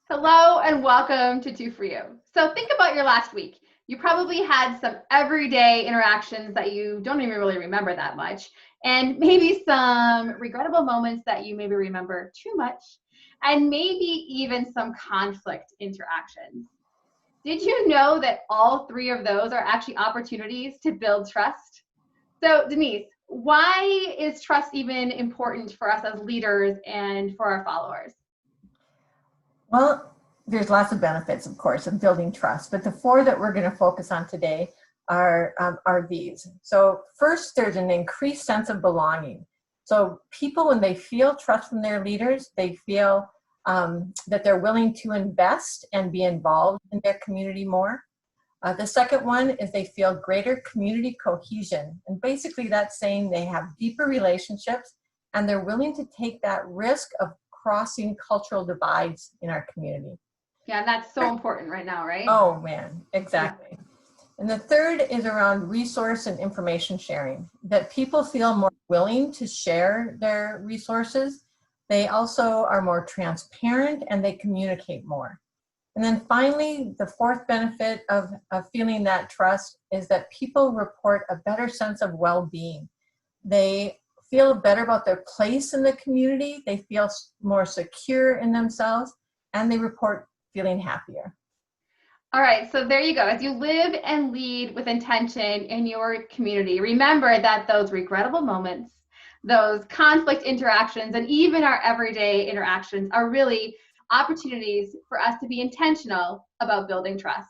Hello and welcome to Two for You. So think about your last week. You probably had some everyday interactions that you don't even really remember that much, and maybe some regrettable moments that you maybe remember too much, and maybe even some conflict interactions. Did you know that all three of those are actually opportunities to build trust? So, Denise, why is trust even important for us as leaders and for our followers? Well, there's lots of benefits, of course, of building trust, but the four that we're going to focus on today are these. So first, there's an increased sense of belonging. So people, when they feel trust from their leaders, they feel that they're willing to invest and be involved in their community more. The second one is they feel greater community cohesion. And basically that's saying they have deeper relationships and they're willing to take that risk of crossing cultural divides in our community. Yeah, that's so important right now, right? Oh man, Yeah. exactly. And the third is around resource and information sharing, that people feel more willing to share their resources. They also are more transparent and they communicate more. And then finally, the fourth benefit of feeling that trust is that people report a better sense of well-being. They feel better about their place in the community, they feel more secure in themselves, and they report feeling happier. All right, so there you go. As you live and lead with intention in your community, remember that those regrettable moments, those conflict interactions, and even our everyday interactions are really opportunities for us to be intentional about building trust.